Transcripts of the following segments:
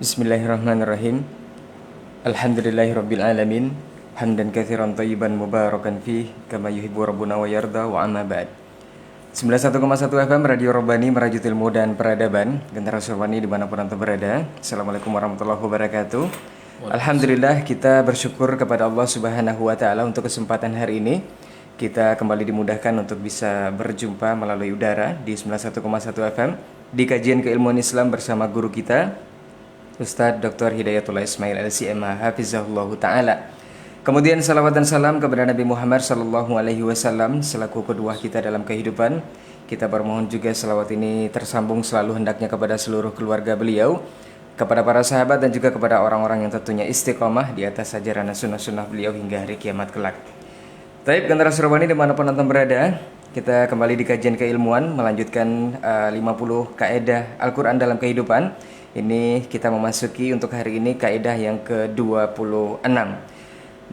Bismillahirrahmanirrahim. Alhamdulillahirabbil alamin. Hamdan katsiran thayyiban mubarakan fih kama yuhibbu rabbuna wa yarda wa amma ba'd. 91,1 FM Radio Robbani merajut ilmu dan peradaban. Generasi Robbani dimanapun anda berada. Assalamualaikum warahmatullahi wabarakatuh. Alhamdulillah kita bersyukur kepada Allah Subhanahu wa taala untuk kesempatan hari ini. Kita kembali dimudahkan untuk bisa berjumpa melalui udara di 91,1 FM di kajian keilmuan Islam bersama guru kita Ustadz Dr. Hidayatullah Ismail LCMA Hafizahullah Ta'ala. Kemudian salawat dan salam kepada Nabi Muhammad Sallallahu Alaihi Wasallam selaku kedua kita dalam kehidupan. Kita bermohon juga salawat ini tersambung selalu hendaknya kepada seluruh keluarga beliau, kepada para sahabat dan juga kepada orang-orang yang tentunya istiqomah di atas ajaran sunnah-sunnah beliau hingga hari kiamat kelak. Taib generasi Robbani dimanapun anda berada, kita kembali di kajian keilmuan melanjutkan 50 kaedah Al-Quran dalam kehidupan. Ini kita memasuki untuk hari ini kaidah yang ke-26.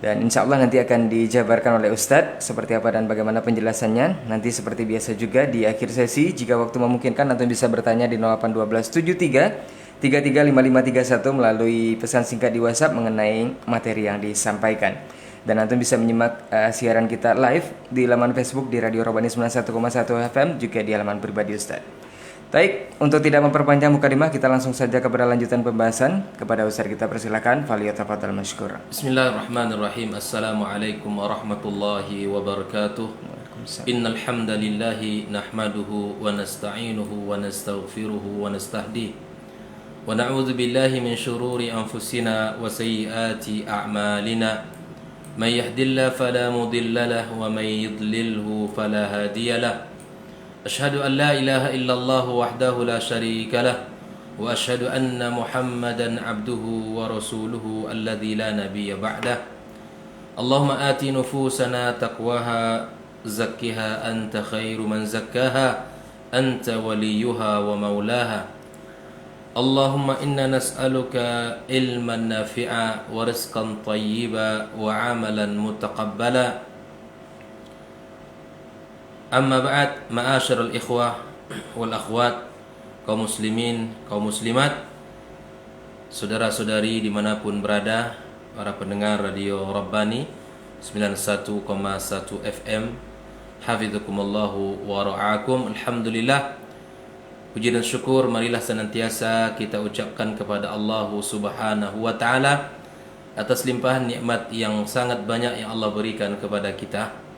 Dan insya Allah nanti akan dijabarkan oleh Ustadz seperti apa dan bagaimana penjelasannya. Nanti seperti biasa juga di akhir sesi, jika waktu memungkinkan Antum bisa bertanya di 081273 335531 melalui pesan singkat di WhatsApp mengenai materi yang disampaikan. Dan Antum bisa menyimak siaran kita live di laman Facebook di Radio Robbani 91,1 FM, juga di halaman pribadi Ustadz. Baik, untuk tidak memperpanjang mukadimah, kita langsung saja kepada lanjutan pembahasan. Kepada Ustaz kita persilakan, faliyatafadhal mashkur. Bismillahirrahmanirrahim. Assalamualaikum warahmatullahi wabarakatuh. Innal hamdalillahi nahmaduhu wa nasta'inuhu wa nastaghfiruhu wa nastahdihi wa na'udzu billahi min shururi anfusina wa sayyiati a'malina. May yahdihillahu fala mudilla lahu wa may yudlilhu fala hadiya lahu. أشهد أن لا إله إلا الله وحده لا شريك له وأشهد أن محمدا عبده ورسوله الذي لا نبي بعده اللهم آت نفوسنا تقواها زكها أنت خير من زكاها أنت وليها ومولاها اللهم إنا نسألك علما نافعا ورزقا طيبا وعملا متقبلا. Amma ba'd, ma'asyiral ikhwah wal akhwat, kaum muslimin, kaum muslimat, saudara-saudari dimanapun berada, para pendengar Radio Robbani 91,1 FM, hafizakumullahu wa ra'akum. Alhamdulillah, puji dan syukur marilah senantiasa kita ucapkan kepada Allah Subhanahu wa taala atas limpahan nikmat yang sangat banyak yang Allah berikan kepada kita.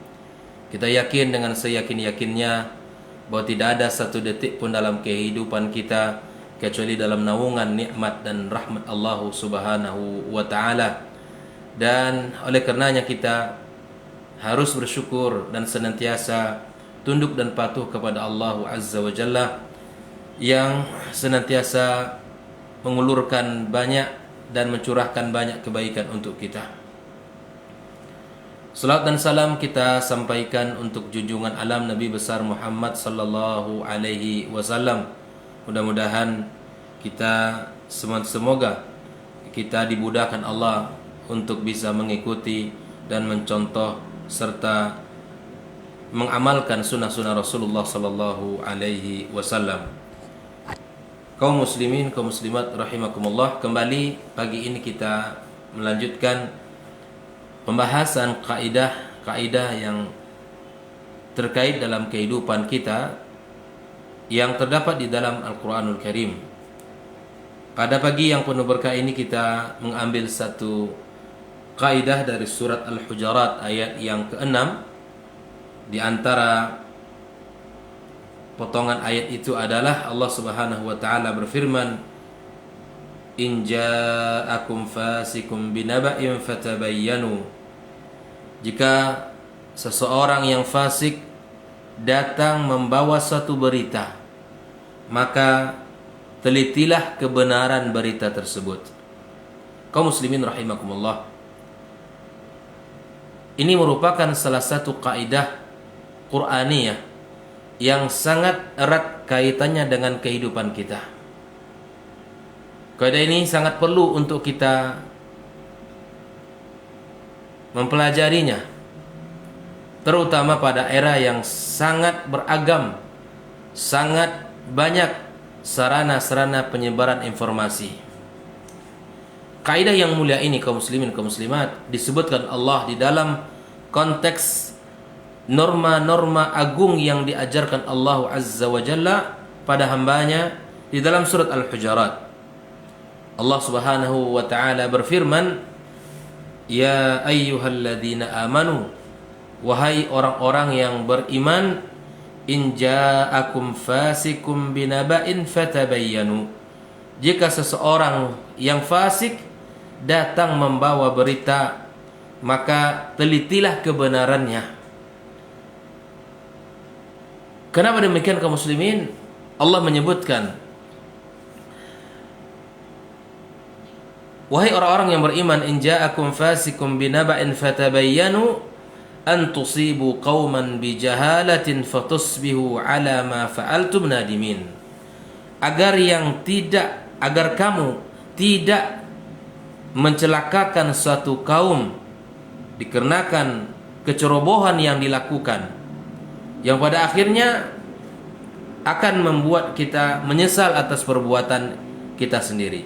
Kita yakin dengan seyakin-yakinnya bahwa tidak ada satu detik pun dalam kehidupan kita kecuali dalam naungan nikmat dan rahmat Allah Subhanahu wa taala. Dan oleh karenanya kita harus bersyukur dan senantiasa tunduk dan patuh kepada Allah Azza wa Jalla yang senantiasa mengulurkan banyak dan mencurahkan banyak kebaikan untuk kita. Salat dan salam kita sampaikan untuk junjungan alam Nabi besar Muhammad sallallahu alaihi wasallam. Mudah-mudahan kita semoga kita dimudahkan Allah untuk bisa mengikuti dan mencontoh serta mengamalkan sunnah-sunnah Rasulullah sallallahu alaihi wasallam. Kaum muslimin, kaum muslimat rahimakumullah, kembali pagi ini kita melanjutkan pembahasan kaidah yang terkait dalam kehidupan kita yang terdapat di dalam Al-Quranul Karim. Pada pagi yang penuh berkah ini kita mengambil satu kaidah dari surat Al-Hujurat ayat yang ke-6. Di antara potongan ayat itu adalah Allah Subhanahu wa taala berfirman, In ja'akum fasikum binaba'in fatabayyanu. Jika seseorang yang fasik datang membawa suatu berita, maka telitilah kebenaran berita tersebut. Kaum muslimin rahimakumullah, ini merupakan salah satu kaidah Qur'aniyah yang sangat erat kaitannya dengan kehidupan kita. Kaidah ini sangat perlu untuk kita mempelajarinya, terutama pada era yang sangat beragam, sangat banyak sarana-sarana penyebaran informasi. kaidah yang mulia ini kaum muslimin kaum muslimat disebutkan Allah di dalam konteks norma-norma agung yang diajarkan Allah Azza wa Jalla pada hambanya di dalam surat Al-Hujurat. Allah Subhanahu wa taala berfirman, "Ya ayyuhalladzina amanu," wahai orang-orang yang beriman, "in ja'akum fasikum binaba'in fatabayyanu." Jika seseorang yang fasik datang membawa berita, maka telitilah kebenarannya. Kenapa demikian kaum muslimin? Allah menyebutkan, wahai orang-orang yang beriman, in ja'akum fasikum binaba'in fatabayyanu an tusibu qauman bijahalatin fatusbihu ala ma fa'altum nadimin. Agar kamu tidak mencelakakan suatu kaum dikarenakan kecerobohan yang dilakukan, yang pada akhirnya akan membuat kita menyesal atas perbuatan kita sendiri.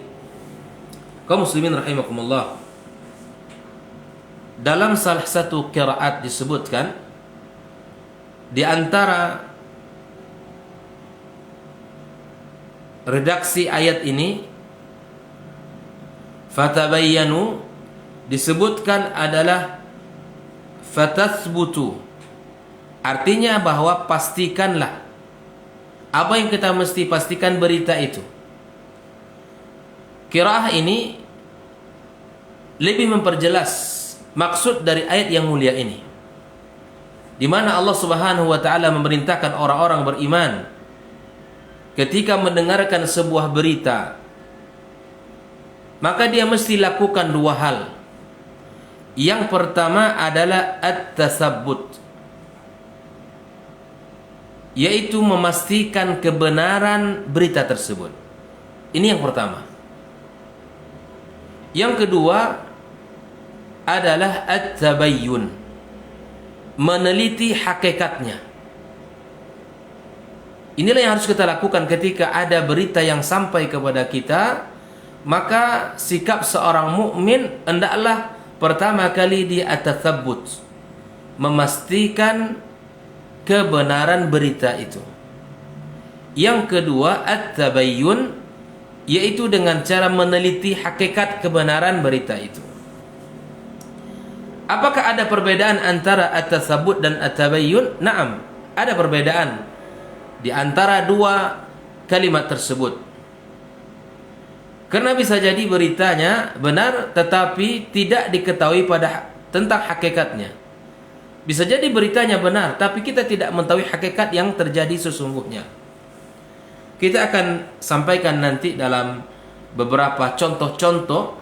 Kaum muslimin rahimakumullah, dalam salah satu qiraat disebutkan di antara redaksi ayat ini, fatabayyanu disebutkan adalah fatathbutu, artinya bahwa pastikanlah. Apa yang kita mesti pastikan berita itu. Qiraah ini lebih memperjelas maksud dari ayat yang mulia ini, di mana Allah Subhanahu wa taala memerintahkan orang-orang beriman ketika mendengarkan sebuah berita, maka dia mesti lakukan dua hal. Yang pertama adalah at-tasabbut, yaitu memastikan kebenaran berita tersebut. Ini yang pertama. Yang kedua adalah at-tabayyun, meneliti hakikatnya. Inilah yang harus kita lakukan ketika ada berita yang sampai kepada kita. Maka sikap seorang mukmin hendaklah pertama kali dia at-tatsabbut, memastikan kebenaran berita itu. Yang kedua at-tabayyun, yaitu dengan cara meneliti hakikat kebenaran berita itu. Apakah ada perbedaan antara at-tatsabbut dan at-tabayyun? Naam, ada perbedaan di antara dua kalimat tersebut. Karena bisa jadi beritanya benar tetapi tidak diketahui tentang hakikatnya. Bisa jadi beritanya benar tapi kita tidak mengetahui hakikat yang terjadi sesungguhnya. Kita akan sampaikan nanti dalam beberapa contoh-contoh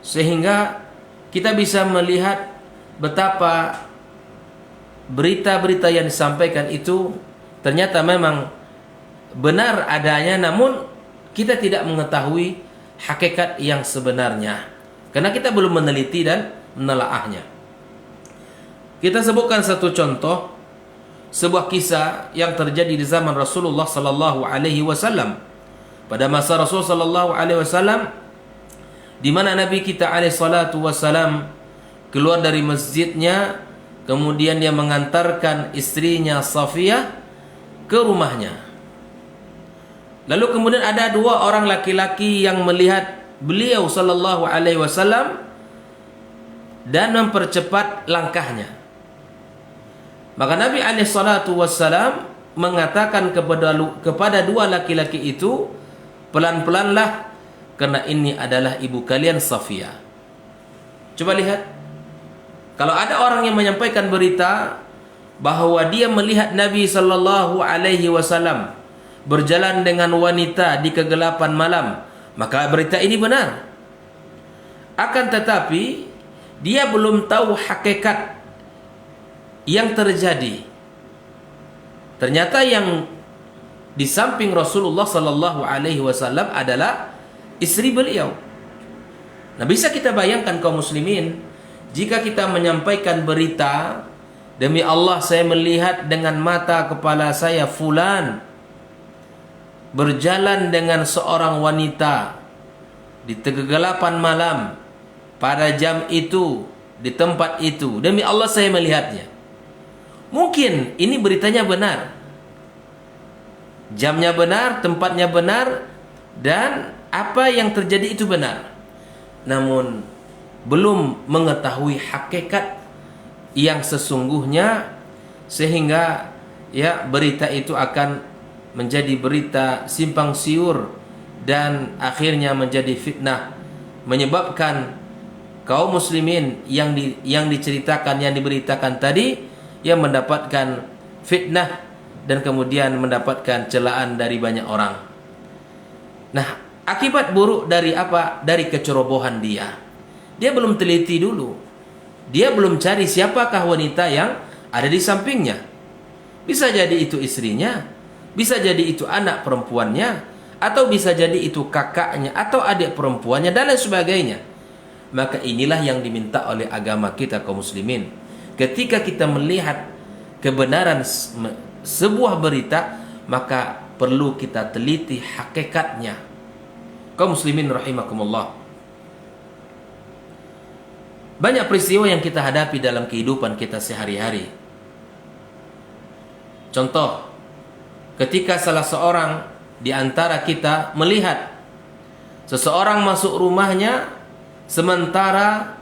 sehingga kita bisa melihat betapa berita-berita yang disampaikan itu ternyata memang benar adanya, namun kita tidak mengetahui hakikat yang sebenarnya karena kita belum meneliti dan menelaahnya. Kita sebutkan satu contoh, sebuah kisah yang terjadi di zaman Rasulullah sallallahu alaihi wasallam. Pada masa Rasul sallallahu alaihi wasallam, di mana Nabi kita alaihi salatu wasallam keluar dari masjidnya, kemudian dia mengantarkan istrinya Safiyah ke rumahnya. Lalu kemudian ada dua orang laki-laki yang melihat beliau sallallahu alaihi wasallam dan mempercepat langkahnya. Maka Nabi alaihi salatu wasallam mengatakan kepada dua laki-laki itu, pelan-pelanlah karena ini adalah ibu kalian Safiyah. Coba lihat, kalau ada orang yang menyampaikan berita bahwa dia melihat Nabi sallallahu alaihi wasallam berjalan dengan wanita di kegelapan malam, maka berita ini benar. Akan tetapi dia belum tahu hakikat yang terjadi. Ternyata yang di samping Rasulullah sallallahu alaihi wasallam adalah istri beliau. Nah, bisa kita bayangkan kaum muslimin, jika kita menyampaikan berita, demi Allah saya melihat dengan mata kepala saya fulan berjalan dengan seorang wanita di kegelapan malam, pada jam itu, di tempat itu, demi Allah saya melihatnya. Mungkin ini beritanya benar, jamnya benar, tempatnya benar, dan apa yang terjadi itu benar. Namun belum mengetahui hakikat yang sesungguhnya, sehingga ya berita itu akan menjadi berita simpang siur dan akhirnya menjadi fitnah, menyebabkan kaum muslimin yang diceritakan, yang diberitakan tadi, yang mendapatkan fitnah dan kemudian mendapatkan celaan dari banyak orang. Nah, akibat buruk dari apa? Dari kecerobohan dia. Dia belum teliti dulu. Dia belum cari siapakah wanita yang ada di sampingnya. Bisa jadi itu istrinya, bisa jadi itu anak perempuannya, atau bisa jadi itu kakaknya atau adik perempuannya dan lain sebagainya. Maka inilah yang diminta oleh agama kita kaum muslimin. Ketika kita melihat kebenaran sebuah berita, maka perlu kita teliti hakikatnya. Kaum muslimin rahimakumullah. Banyak peristiwa yang kita hadapi dalam kehidupan kita sehari-hari. Contoh, ketika salah seorang di antara kita melihat seseorang masuk rumahnya, sementara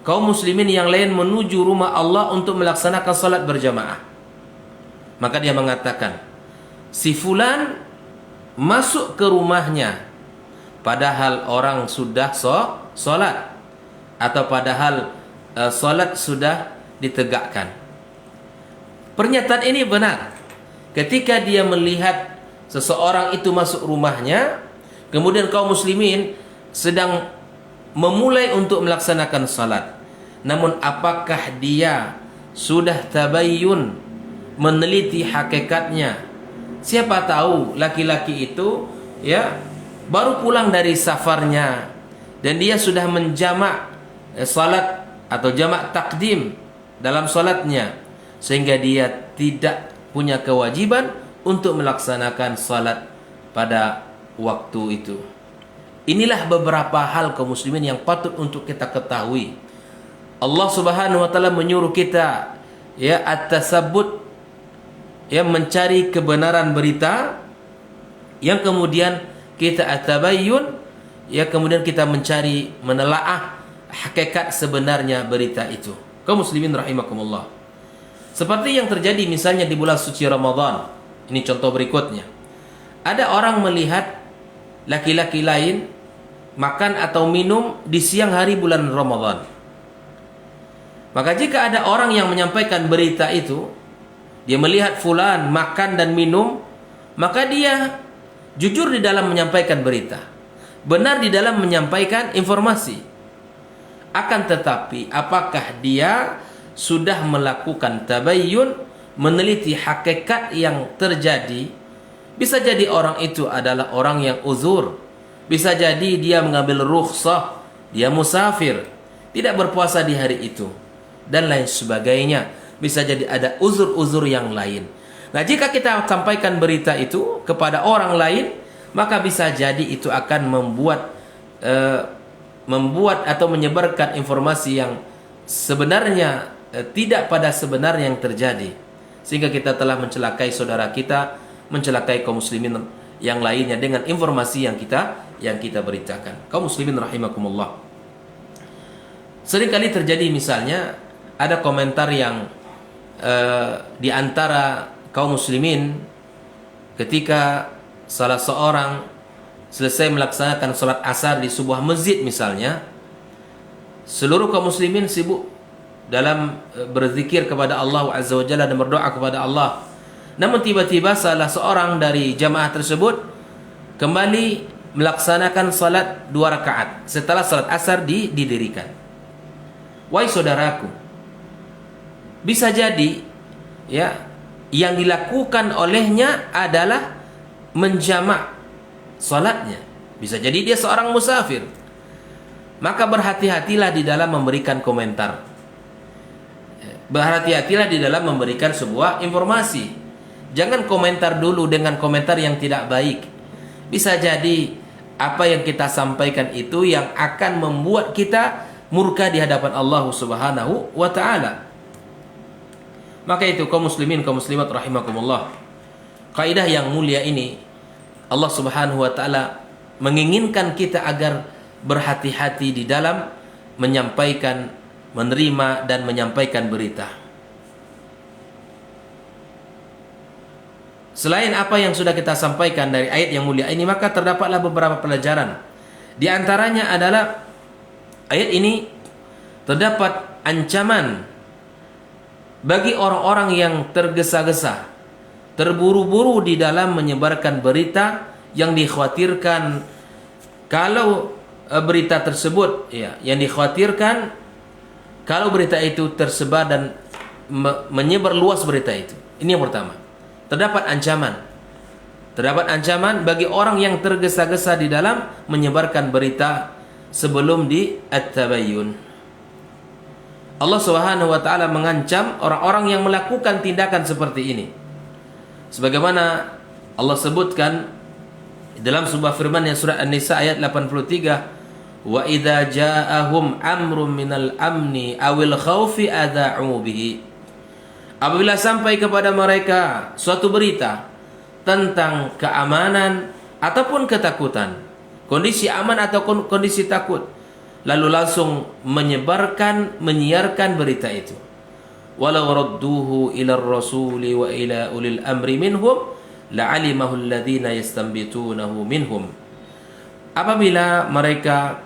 kaum muslimin yang lain menuju rumah Allah untuk melaksanakan salat berjamaah. Maka dia mengatakan, si fulan masuk ke rumahnya padahal orang sudah salat, atau padahal salat sudah ditegakkan. Pernyataan ini benar. Ketika dia melihat seseorang itu masuk rumahnya, kemudian kaum muslimin sedang memulai untuk melaksanakan salat, namun apakah dia sudah tabayyun, meneliti hakikatnya? Siapa tahu laki-laki itu ya baru pulang dari safarnya dan dia sudah menjamak salat atau jamak takdim dalam salatnya, sehingga dia tidak punya kewajiban untuk melaksanakan salat pada waktu itu. Inilah beberapa hal kaum muslimin yang patut untuk kita ketahui. Allah Subhanahu wa taala menyuruh kita ya at-tasabbut, ya mencari kebenaran berita, yang kemudian kita at-tabayyun, ya kemudian kita mencari menelaah hakikat sebenarnya berita itu. Kaum muslimin rahimakumullah. Seperti yang terjadi misalnya di bulan suci Ramadan. Ini contoh berikutnya. Ada orang melihat laki-laki lain makan atau minum di siang hari bulan Ramadan. Maka jika ada orang yang menyampaikan berita itu, dia melihat fulan makan dan minum, maka dia jujur di dalam menyampaikan berita, benar di dalam menyampaikan informasi. Akan tetapi apakah dia sudah melakukan tabayyun, meneliti hakikat yang terjadi? Bisa jadi orang itu adalah orang yang uzur, bisa jadi dia mengambil rukhsah, dia musafir, tidak berpuasa di hari itu, dan lain sebagainya. Bisa jadi ada uzur-uzur yang lain. Nah, jika kita sampaikan berita itu kepada orang lain, maka bisa jadi itu akan membuat atau menyebarkan informasi yang sebenarnya tidak pada sebenarnya yang terjadi, sehingga kita telah mencelakai saudara kita, mencelakai kaum muslimin yang lainnya dengan informasi yang kita beritakan. Kaum muslimin rahimakumullah. Seringkali terjadi misalnya ada komentar yang di antara kaum muslimin ketika salah seorang selesai melaksanakan sholat asar di sebuah masjid misalnya, seluruh kaum muslimin sibuk dalam berzikir kepada Allah Azza wa Jalla dan berdoa kepada Allah. Namun tiba-tiba salah seorang dari jamaah tersebut kembali melaksanakan salat 2 rakaat setelah salat asar didirikan. Wahai saudaraku, bisa jadi ya yang dilakukan olehnya adalah menjamak salatnya. Bisa jadi dia seorang musafir. Maka berhati-hatilah di dalam memberikan komentar. Berhati-hatilah di dalam memberikan sebuah informasi. Jangan komentar dulu dengan komentar yang tidak baik. Bisa jadi apa yang kita sampaikan itu yang akan membuat kita murka di hadapan Allah Subhanahu wa taala. Maka itu kaum muslimin, kaum muslimat rahimakumullah. Kaidah yang mulia ini Allah Subhanahu wa taala menginginkan kita agar berhati-hati di dalam menyampaikan, menerima dan menyampaikan berita. Selain apa yang sudah kita sampaikan dari ayat yang mulia ini, maka terdapatlah beberapa pelajaran. Di antaranya adalah ayat ini terdapat ancaman bagi orang-orang yang tergesa-gesa, terburu-buru di dalam menyebarkan berita yang dikhawatirkan kalau berita tersebut, ya, yang dikhawatirkan kalau berita itu tersebar dan menyebar luas berita itu. Ini yang pertama. Terdapat ancaman bagi orang yang tergesa-gesa di dalam menyebarkan berita sebelum di at-tabayyun. Allah Subhanahu wa taala mengancam orang-orang yang melakukan tindakan seperti ini. Sebagaimana Allah sebutkan dalam sebuah firman yang surah An-Nisa ayat 83, wa idza ja'ahum amrun minal amni awil khaufi adha'u bihi. Apabila sampai kepada mereka suatu berita tentang keamanan ataupun ketakutan, kondisi aman atau kondisi takut, lalu langsung menyiarkan berita itu. Walau radduhu ila rasuli wa ila ulil amri minhum la'alimahu alladhina yastanbitunahu minhum. Apabila mereka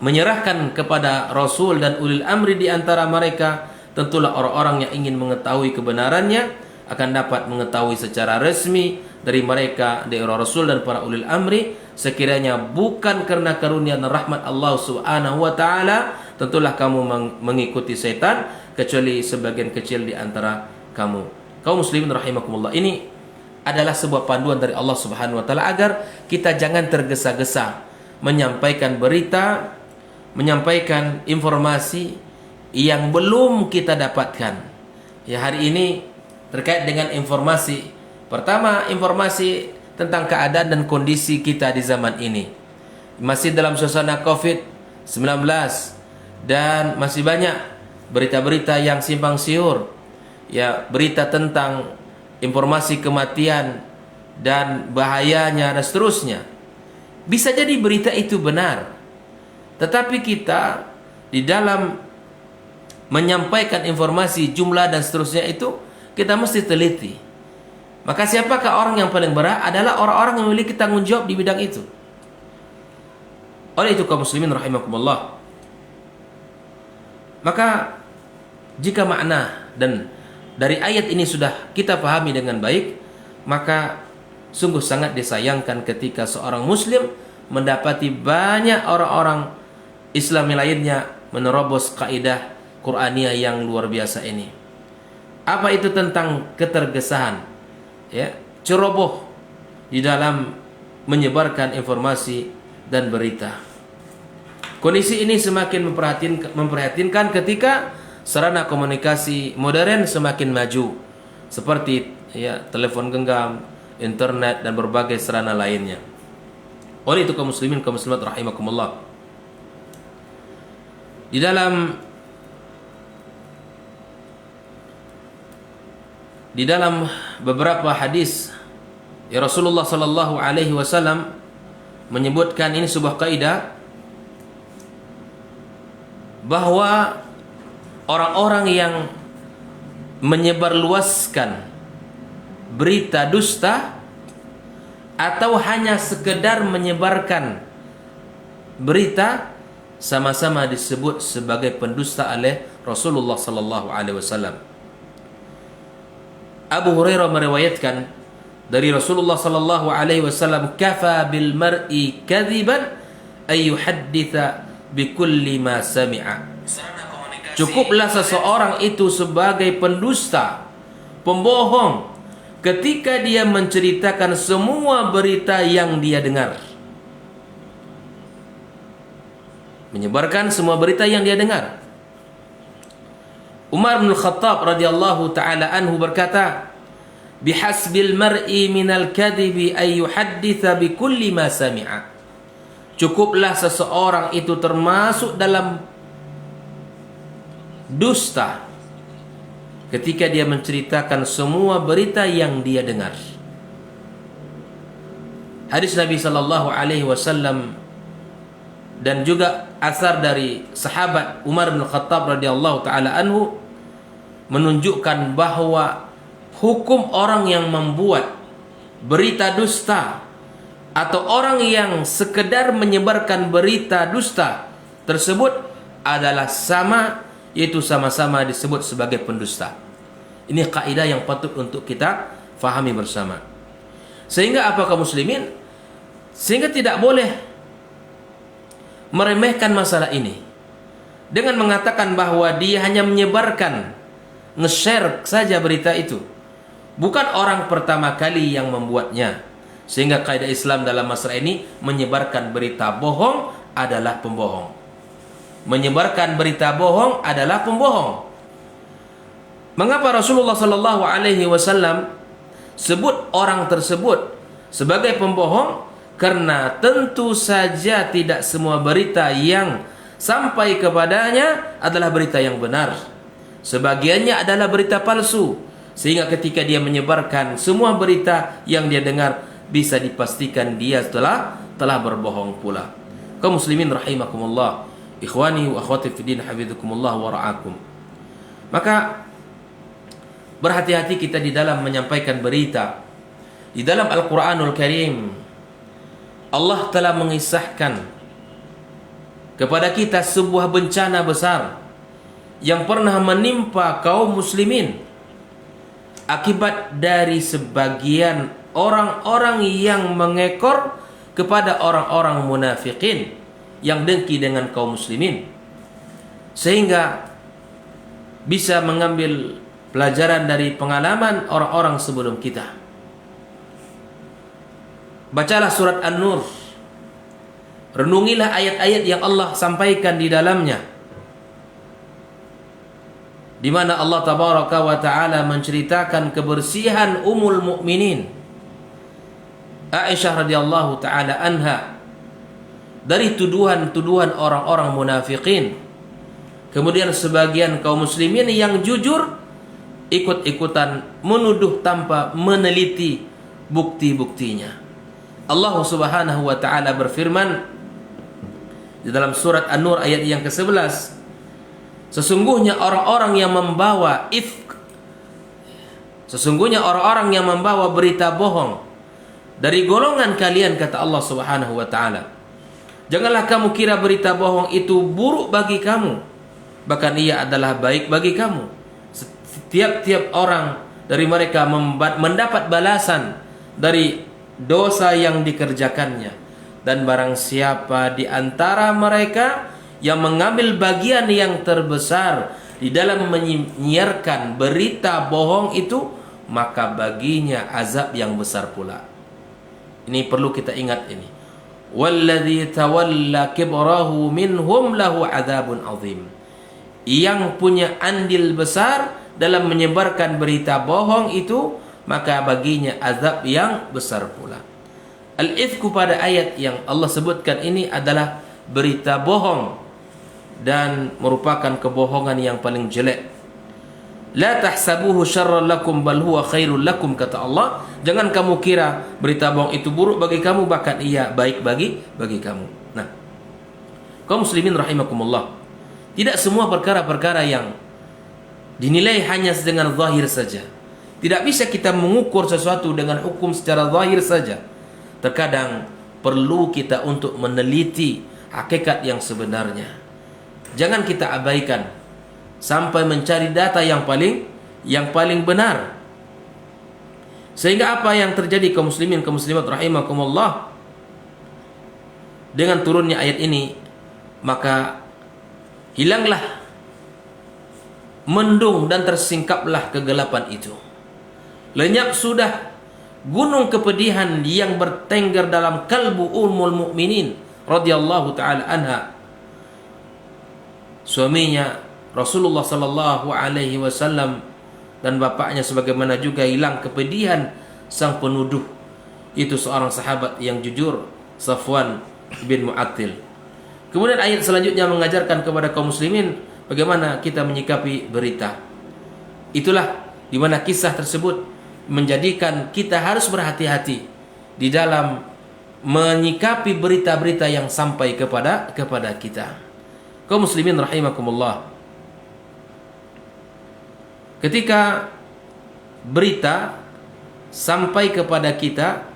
menyerahkan kepada Rasul dan ulil amri di antara mereka, tentulah orang-orang yang ingin mengetahui kebenarannya akan dapat mengetahui secara resmi dari mereka, dari Rasul dan para ulil amri, sekiranya bukan karena karunia dan rahmat Allah Subhanahu wa taala, tentulah kamu mengikuti setan kecuali sebagian kecil di antara kamu. Kaum muslimin rahimakumullah, ini adalah sebuah panduan dari Allah Subhanahu wa taala agar kita jangan tergesa-gesa menyampaikan berita, menyampaikan informasi yang belum kita dapatkan. Ya, hari ini terkait dengan informasi. Pertama, informasi tentang keadaan dan kondisi kita di zaman ini. Masih dalam suasana COVID-19 dan masih banyak berita-berita yang simpang siur. Ya, berita tentang informasi kematian dan bahayanya dan seterusnya. Bisa jadi berita itu benar. Tetapi kita di dalam menyampaikan informasi, jumlah dan seterusnya itu kita mesti teliti. Maka siapakah orang yang paling berat? Adalah orang-orang yang memiliki tanggung jawab di bidang itu. Oleh itu kaum muslimin rahimakumullah, maka jika makna dan dari ayat ini sudah kita pahami dengan baik, maka sungguh sangat disayangkan ketika seorang muslim mendapati banyak orang-orang Islam lainnya menerobos kaidah Qur'aniyah yang luar biasa ini. Apa itu tentang ketergesahan, ya, ceroboh di dalam menyebarkan informasi dan berita. Kondisi ini semakin memprihatinkan ketika sarana komunikasi modern semakin maju, seperti, ya, telepon genggam, internet dan berbagai sarana lainnya. Oleh itu kaum muslimin, kaum muslimat rahimakumullah, di dalam beberapa hadis, ya, Rasulullah sallallahu alaihi wasallam menyebutkan ini sebuah kaidah bahwa orang-orang yang menyebarluaskan berita dusta atau hanya sekedar menyebarkan berita sama-sama disebut sebagai pendusta oleh Rasulullah sallallahu alaihi wasallam. Abu Hurairah meriwayatkan dari Rasulullah sallallahu alaihi wasallam, kafa bil mar'i kadziban ay yuhadditha bi kulli ma sami'a. Cukuplah seseorang itu sebagai pendusta, pembohong, ketika dia menceritakan semua berita yang dia dengar. Menyebarkan semua berita yang dia dengar. Umar bin Khattab radhiyallahu taala anhu berkata, bihasbil mar'i minal kadhibi ay yuhadditha bi kulli ma sami'a. cukuplah seseorang itu termasuk dalam dusta ketika dia menceritakan semua berita yang dia dengar. Hadis Nabi sallallahu alaihi wasallam dan juga asar dari sahabat Umar bin Khattab radhiyallahu taala anhu menunjukkan bahwa hukum orang yang membuat berita dusta atau orang yang sekedar menyebarkan berita dusta tersebut adalah sama, yaitu sama-sama disebut sebagai pendusta. Ini kaidah yang patut untuk kita fahami bersama. Sehingga apa kaum muslimin? Sehingga tidak boleh meremehkan masalah ini dengan mengatakan bahwa dia hanya menyebarkan, nge-share saja berita itu. Bukan orang pertama kali yang membuatnya. Sehingga kaidah Islam dalam masalah ini, menyebarkan berita bohong adalah pembohong. Menyebarkan berita bohong adalah pembohong. Mengapa Rasulullah sallallahu alaihi wasallam sebut orang tersebut sebagai pembohong? Karena tentu saja tidak semua berita yang sampai kepadanya adalah berita yang benar. Sebagiannya adalah berita palsu. Sehingga ketika dia menyebarkan semua berita yang dia dengar, bisa dipastikan dia telah berbohong pula. Kaum muslimin rahimakumullah, ikhwani wa akhwati fiddin hafizakumullah wa ra'akum. Maka berhati-hati kita di dalam menyampaikan berita. Di dalam Al-Quranul Karim, Allah telah mengisahkan kepada kita sebuah bencana besar yang pernah menimpa kaum muslimin akibat dari sebagian orang-orang yang mengekor kepada orang-orang munafikin yang dengki dengan kaum muslimin, sehingga bisa mengambil pelajaran dari pengalaman orang-orang sebelum kita. Bacalah surat An-Nur, renungilah ayat-ayat yang Allah sampaikan di dalamnya, di mana Allah tabaraka wa taala menceritakan kebersihan Ummul Mukminin Aisyah radhiyallahu taala anha dari tuduhan-tuduhan orang-orang munafikin. Kemudian sebagian kaum muslimin yang jujur ikut-ikutan menuduh tanpa meneliti bukti-buktinya. Allah Subhanahu wa taala berfirman di dalam surat An-Nur ayat yang ke-11, sesungguhnya orang-orang yang membawa ifk, sesungguhnya orang-orang yang membawa berita bohong dari golongan kalian, kata Allah Subhanahu wa taala, janganlah kamu kira berita bohong itu buruk bagi kamu, bahkan ia adalah baik bagi kamu. Setiap orang dari mereka mendapat balasan dari dosa yang dikerjakannya, dan barang siapa di antara mereka yang mengambil bagian yang terbesar di dalam menyiarkan berita bohong itu, maka baginya azab yang besar pula. Ini perlu kita ingat ini. Walladzi tawalla kibrahu minhum lahu adzabun azim. Yang punya andil besar dalam menyebarkan berita bohong itu, maka baginya azab yang besar pula. Al-ifku pada ayat yang Allah sebutkan ini adalah berita bohong dan merupakan kebohongan yang paling jelek. La tahsabuhu syarran lakum bal huwa khairul lakum, kata Allah, jangan kamu kira berita bohong itu buruk bagi kamu, bahkan ia baik bagi kamu. Nah, kaum muslimin rahimakumullah, tidak semua perkara-perkara yang dinilai hanya dengan zahir saja. Tidak bisa kita mengukur sesuatu dengan hukum secara zahir saja. Terkadang perlu kita untuk meneliti hakikat yang sebenarnya. Jangan kita abaikan sampai mencari data yang paling benar. Sehingga apa yang terjadi kaum muslimin kaum muslimat rahimakumullah, dengan turunnya ayat ini, maka hilanglah, mendung dan tersingkaplah kegelapan itu. Lenyap sudah gunung kepedihan yang bertengger dalam kalbu Ummul Mukminin radhiyallahu taala anha. Suaminya Rasulullah sallallahu alaihi wasallam dan bapaknya, sebagaimana juga hilang kepedihan sang penuduh, itu seorang sahabat yang jujur, Safwan bin Mu'attil. Kemudian ayat selanjutnya mengajarkan kepada kaum muslimin bagaimana kita menyikapi berita. Itulah di mana kisah tersebut menjadikan kita harus berhati-hati di dalam menyikapi berita-berita yang sampai kepada kita. Kaum muslimin rahimakumullah. Ketika berita sampai kepada kita,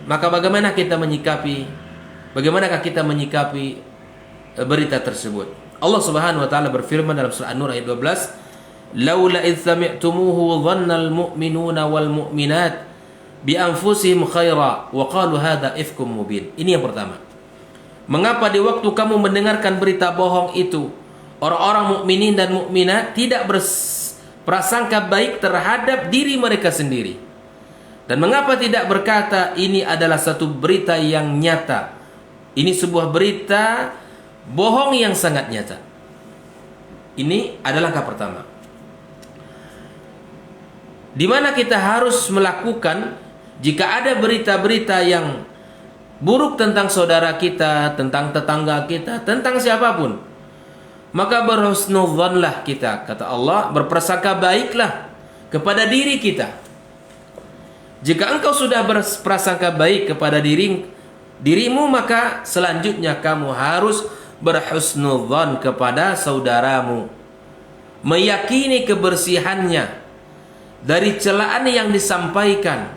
maka bagaimana kita menyikapi? Bagaimanakah kita menyikapi berita tersebut? Allah Subhanahu wa taala berfirman dalam surah An-Nur ayat 12, "Laula idz sami'tumuhu dhanna al-mu'minuna wal mu'minat bi anfusihim khaira wa qalu hadza ifkum mubin." Ini yang pertama. Mengapa di waktu kamu mendengarkan berita bohong itu, orang-orang mukminin dan mukminat tidak berprasangka baik terhadap diri mereka sendiri? Dan mengapa tidak berkata ini adalah satu berita yang nyata? Ini sebuah berita bohong yang sangat nyata. Ini adalah langkah pertama. Di mana kita harus melakukan jika ada berita-berita yang buruk tentang saudara kita, tentang tetangga kita, tentang siapapun, maka berhusnudzanlah kita, kata Allah, berprasangka baiklah kepada diri kita. Jika engkau sudah berprasangka baik kepada dirimu, maka selanjutnya kamu harus berhusnudzan kepada saudaramu, meyakini kebersihannya dari celaan yang disampaikan.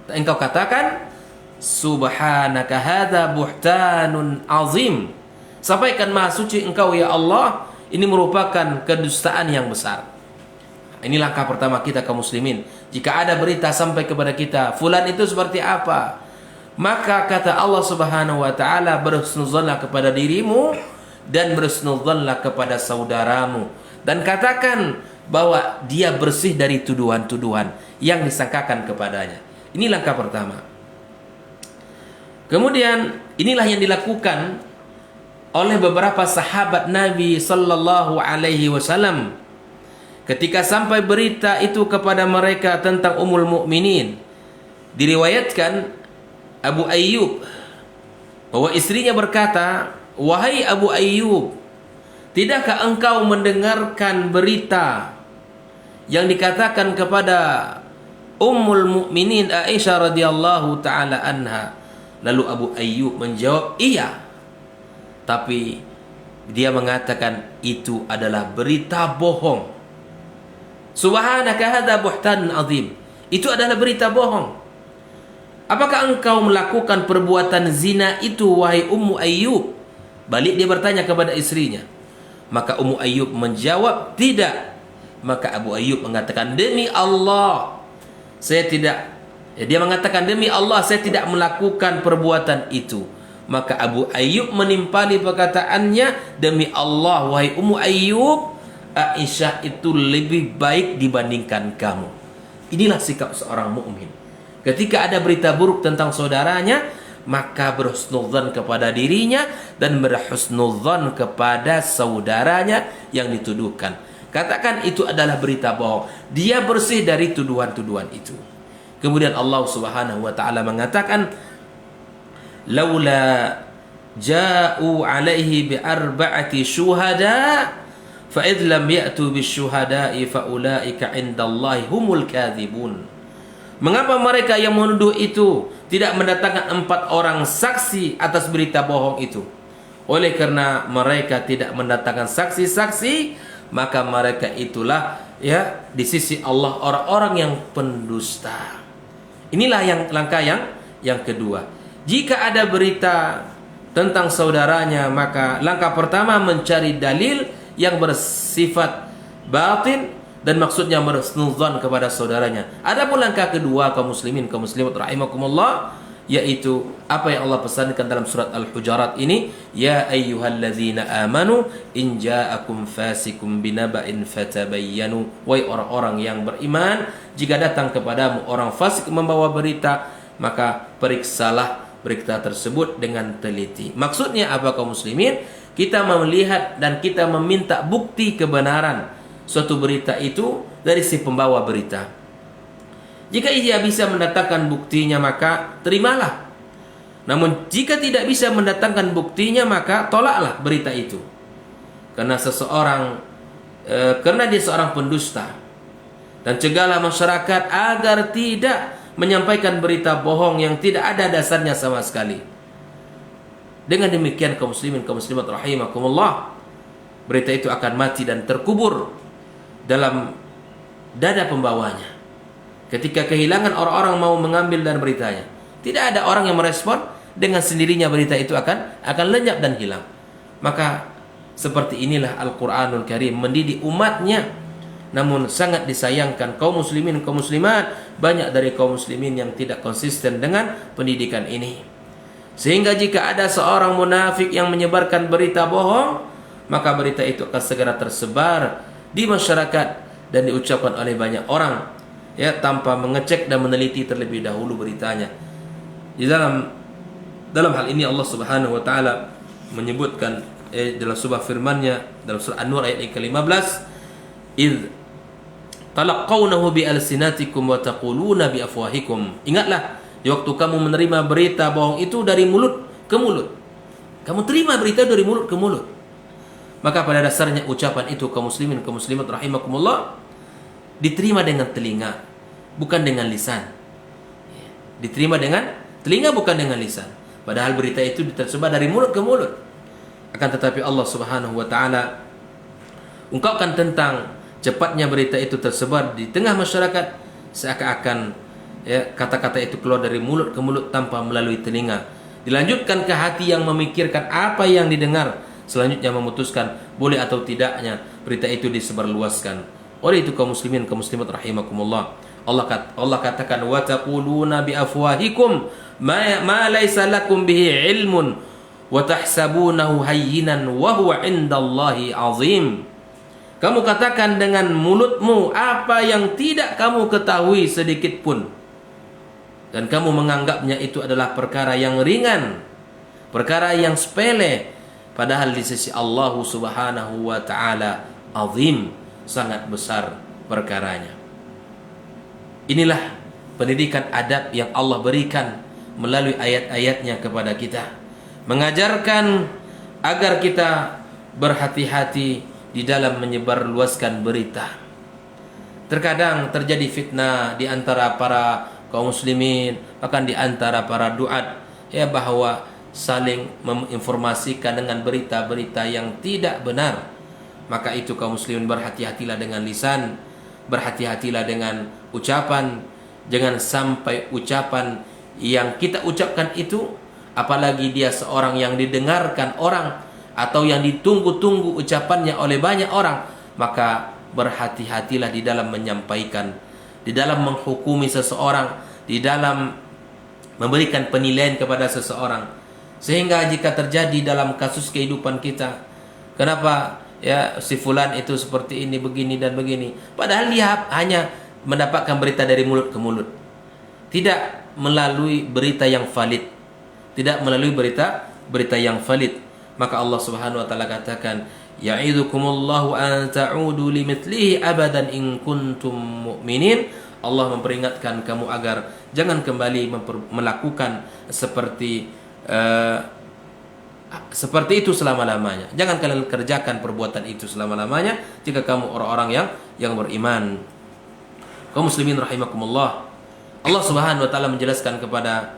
Engkau katakan, subhanaka hadza buhtanun azim. Sampaikan maha suci engkau ya Allah, ini merupakan kedustaan yang besar. Ini langkah pertama kita kaum muslimin. Jika ada berita sampai kepada kita, fulan itu seperti apa, maka kata Allah Subhanahu wa taala, berhusnudzanlah kepada dirimu dan berhusnudzanlah kepada saudaramu, dan katakan bahwa dia bersih dari tuduhan-tuduhan yang disangkakan kepadanya. Ini langkah pertama. Kemudian inilah yang dilakukan oleh beberapa sahabat Nabi sallallahu alaihi wasallam ketika sampai berita itu kepada mereka tentang Ummul Mukminin. Diriwayatkan Abu Ayyub bahwa istrinya berkata, "Wahai Abu Ayyub, tidakkah engkau mendengarkan berita yang dikatakan kepada Ummul Mukminin Aisyah radhiyallahu taala anha?" Lalu Abu Ayyub menjawab, "Iya." Tapi dia mengatakan itu adalah berita bohong. Subhanaka hadza buhtanun azim. Itu adalah berita bohong. Apakah engkau melakukan perbuatan zina itu wahai Ummu Ayyub? Balik dia bertanya kepada istrinya. Maka Ummu Ayyub menjawab, "Tidak." Maka Abu Ayyub mengatakan, "Demi Allah, saya tidak." Dia mengatakan, "Demi Allah, saya tidak melakukan perbuatan itu." Maka Abu Ayyub menimpali perkataannya, "Demi Allah, wahai Ummu Ayyub, Aisyah itu lebih baik dibandingkan kamu." Inilah sikap seorang mukmin. Ketika ada berita buruk tentang saudaranya, maka berhusnudzan kepada dirinya dan berhusnudzan kepada saudaranya yang dituduhkan. Katakan itu adalah berita bohong. Dia bersih dari tuduhan-tuduhan itu. Kemudian Allah Subhanahu wa taala mengatakan, "Laula ja'u 'alaihi bi arba'ati syuhada fa id lam ya'tu bisyuhada'i fa ulaika 'indallahi humul kadzibun." Mengapa mereka yang menuduh itu tidak mendatangkan 4 orang saksi atas berita bohong itu? Oleh karena mereka tidak mendatangkan saksi-saksi, maka mereka itulah ya di sisi Allah orang-orang yang pendusta. Inilah langkah yang kedua. Jika ada berita tentang saudaranya, maka langkah pertama mencari dalil yang bersifat batin dan maksudnya berhusnudzan kepada saudaranya. Adapun langkah kedua kaum muslimin kaum muslimat rahimakumullah, yaitu apa yang Allah pesankan dalam surat Al-Hujurat ini, ya ayyuhalladzina amanu in ja'akum fasikum binaba'in fatabayyanu. Wahai orang-orang yang beriman, jika datang kepadamu orang fasik membawa berita, maka periksalah berita tersebut dengan teliti. Maksudnya apa kaum muslimin? Kita melihat dan kita meminta bukti kebenaran suatu berita itu dari si pembawa berita. Jika ia bisa mendatangkan buktinya, maka terimalah. Namun jika tidak bisa mendatangkan buktinya, maka tolaklah berita itu. Karena karena dia seorang pendusta. Dan cegahlah masyarakat agar tidak menyampaikan berita bohong yang tidak ada dasarnya sama sekali. Dengan demikian kaum muslimin, kaum muslimat rahimakumullah, berita itu akan mati dan terkubur dalam dada pembawanya. Ketika kehilangan orang-orang mau mengambil dan beritanya, tidak ada orang yang merespon, dengan sendirinya berita itu akan lenyap dan hilang. Maka seperti inilah Al-Quranul Karim mendidik umatnya. Namun sangat disayangkan kaum muslimin, kaum muslimat, banyak dari kaum muslimin yang tidak konsisten dengan pendidikan ini. Sehingga jika ada seorang munafik yang menyebarkan berita bohong, maka berita itu akan segera tersebar di masyarakat dan diucapkan oleh banyak orang, ya, tanpa mengecek dan meneliti terlebih dahulu beritanya. Di dalam hal ini Allah Subhanahu wa taala menyebutkan dalam sebuah firman-Nya dalam surah An-Nur ayat yang ke-15, "Idz talaqawnahu bi alsinatikum wa taquluna bi afwahikum." Ingatlah di waktu kamu menerima berita bohong itu dari mulut ke mulut. Kamu terima berita dari mulut ke mulut. Maka pada dasarnya ucapan itu kaum muslimin, kaum muslimat rahimakumullah, diterima dengan telinga, bukan dengan lisan. Diterima dengan telinga, bukan dengan lisan. Padahal berita itu tersebar dari mulut ke mulut. Akan tetapi Allah Subhanahu wa taala ungkapkan tentang cepatnya berita itu tersebar di tengah masyarakat, seakan-akan ya, kata-kata itu keluar dari mulut ke mulut tanpa melalui telinga. Dilanjutkan ke hati yang memikirkan apa yang didengar, selanjutnya memutuskan boleh atau tidaknya berita itu disebarluaskan. Oleh itu kaum muslimin, kaum muslimat rahimakumullah, Allah katakan, wa taquluna bi afwahikum ma laysa lakum bihi ilmun wa tahsabunahu hayyinan wa huwa indallahi azim. Kamu katakan dengan mulutmu apa yang tidak kamu ketahui sedikit pun, dan kamu menganggapnya itu adalah perkara yang ringan, perkara yang sepele, padahal di sisi Allah Subhanahu wa taala azim, sangat besar perkaranya. Inilah pendidikan adab yang Allah berikan melalui ayat-ayatnya kepada kita, mengajarkan agar kita berhati-hati di dalam menyebarluaskan berita. Terkadang terjadi fitnah di antara para kaum muslimin, bahkan di antara para duat, ya, bahwa saling menginformasikan dengan berita-berita yang tidak benar. Maka itu kaum muslimin berhati-hatilah dengan lisan, berhati-hatilah dengan ucapan. Jangan sampai ucapan yang kita ucapkan itu, apalagi dia seorang yang didengarkan orang atau yang ditunggu-tunggu ucapannya oleh banyak orang, maka berhati-hatilah di dalam menyampaikan, di dalam menghukumi seseorang, di dalam memberikan penilaian kepada seseorang. Sehingga jika terjadi dalam kasus kehidupan kita, kenapa ya si fulan itu seperti ini, begini dan begini, padahal dia hanya mendapatkan berita dari mulut ke mulut, tidak melalui berita yang valid, tidak melalui berita yang valid. Maka Allah Subhanahu wa taala katakan, ya'idukumullahu an ta'udu limithlihi abadan in kuntum mu'minin. Allah memperingatkan kamu agar jangan kembali melakukan seperti itu selama-lamanya. Jangan kalian kerjakan perbuatan itu selama-lamanya jika kamu orang-orang yang beriman. Kaum muslimin rahimakumullah, Allah Subhanahu wa taala menjelaskan kepada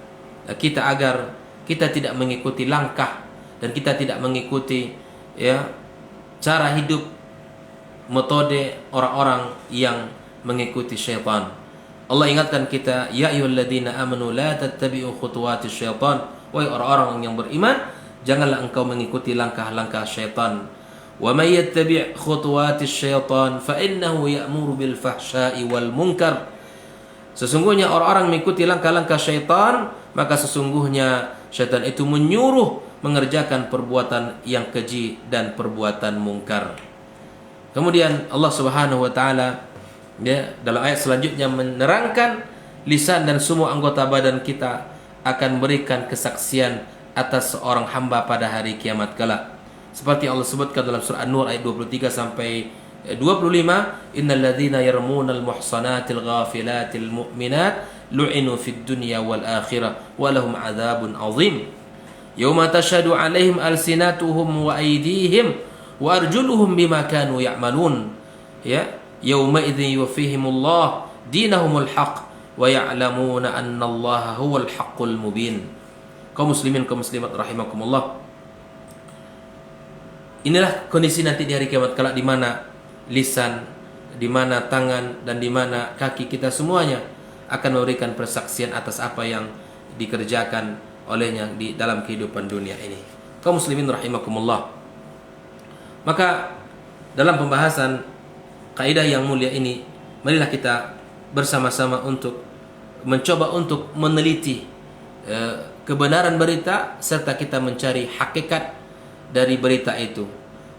kita agar kita tidak mengikuti langkah dan kita tidak mengikuti ya cara hidup, metode orang-orang yang mengikuti syaitan. Allah ingatkan kita, ya ayyuhalladzina amanu la tattabi'u khutuwatis syaitan. Wahai orang-orang yang beriman, janganlah engkau mengikuti langkah-langkah syaitan. Wa may yattabi' khutuwatis syaitan fa innahu ya'muru bil fahsya'i wal munkar. Sesungguhnya orang-orang mengikuti langkah-langkah syaitan, maka sesungguhnya syaitan itu menyuruh mengerjakan perbuatan yang keji dan perbuatan mungkar. Kemudian Allah Subhanahu wa taala ya dalam ayat selanjutnya menerangkan lisan dan semua anggota badan kita akan berikan kesaksian atas seorang hamba pada hari kiamat kelak. Seperti Allah sebutkan dalam surah An-Nur ayat 23 sampai 25, innal ladzina yarmunal muhsanatil ghafilatil mu'minat lu'inu fid dunya wal akhirah wa lahum adzabun 'adzim. Yauma tashhadu 'alaihim alsinatuhum wa aydihim wa arjuluhum bima kanu ya'malun. Ya, yauma idzin yuwaffihimullah dinahumul haqq wa ya'lamuna annallaha huwal haqqul mubin. Kaum muslimin, kaum muslimat rahimakumullah. Inilah kondisi nanti di hari kiamat kelak, di mana lisan, di mana tangan, dan di mana kaki kita semuanya akan memberikan persaksian atas apa yang dikerjakan olehnya di dalam kehidupan dunia ini. Kaum muslimin rahimakumullah. Maka dalam pembahasan kaidah yang mulia ini, marilah kita bersama-sama untuk mencoba untuk meneliti kebenaran berita, serta kita mencari hakikat dari berita itu.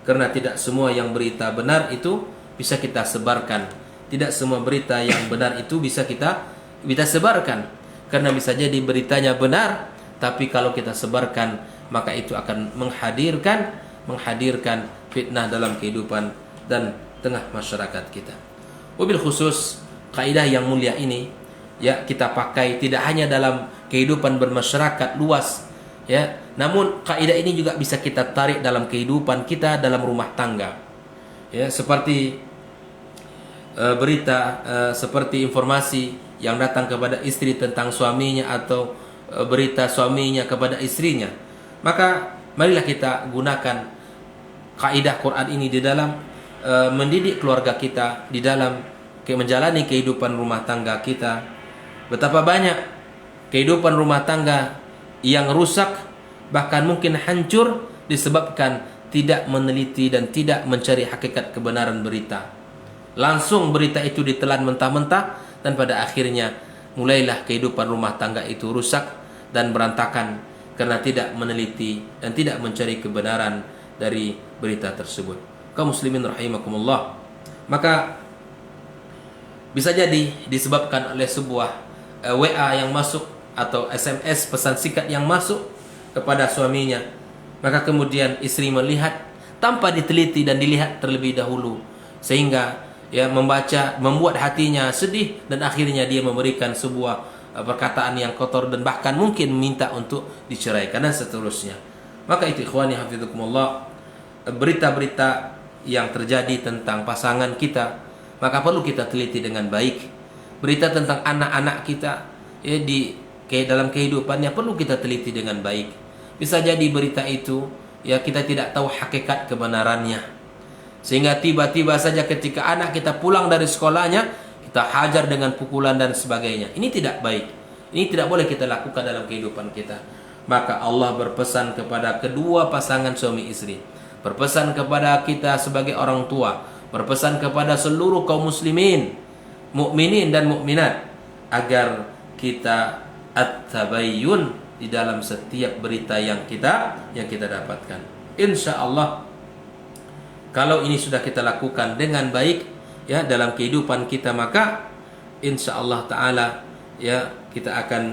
Karena tidak semua yang berita benar itu bisa kita sebarkan. Tidak semua berita yang benar itu bisa kita sebarkan. Karena bisa jadi beritanya benar, tapi kalau kita sebarkan, maka itu akan menghadirkan fitnah dalam kehidupan dan tengah masyarakat kita. Wabil khusus kaidah yang mulia ini ya kita pakai tidak hanya dalam kehidupan bermasyarakat luas, ya, namun kaidah ini juga bisa kita tarik dalam kehidupan kita dalam rumah tangga. Ya, seperti berita, seperti informasi yang datang kepada istri tentang suaminya, atau berita suaminya kepada istrinya. Maka marilah kita gunakan kaidah Quran ini di dalam mendidik keluarga kita, di dalam menjalani kehidupan rumah tangga kita. Betapa banyak kehidupan rumah tangga yang rusak, bahkan mungkin hancur disebabkan tidak meneliti dan tidak mencari hakikat kebenaran berita. Langsung berita itu ditelan mentah-mentah, dan pada akhirnya mulailah kehidupan rumah tangga itu rusak dan berantakan karena tidak meneliti dan tidak mencari kebenaran dari berita tersebut. Kaum muslimin rahimakumullah. Maka bisa jadi disebabkan oleh sebuah WA yang masuk atau SMS, pesan singkat yang masuk kepada suaminya. Maka kemudian istri melihat tanpa diteliti dan dilihat terlebih dahulu, sehingga ya membuat hatinya sedih, dan akhirnya dia memberikan sebuah perkataan yang kotor dan bahkan mungkin minta untuk diceraikan dan seterusnya. Maka itu ikhwani hafizukumullah, berita-berita yang terjadi tentang pasangan kita, maka perlu kita teliti dengan baik. Berita tentang anak-anak kita ya dalam kehidupannya perlu kita teliti dengan baik. Bisa jadi berita itu ya kita tidak tahu hakikat kebenarannya, sehingga tiba-tiba saja ketika anak kita pulang dari sekolahnya kita hajar dengan pukulan dan sebagainya. Ini tidak baik. Ini tidak boleh kita lakukan dalam kehidupan kita. Maka Allah berpesan kepada kedua pasangan suami istri, berpesan kepada kita sebagai orang tua, berpesan kepada seluruh kaum muslimin, mukminin dan mukminat, agar kita at-tabayyun di dalam setiap berita yang kita dapatkan. Insya Allah, kalau ini sudah kita lakukan dengan baik ya dalam kehidupan kita, maka insya Allah Ta'ala ya kita akan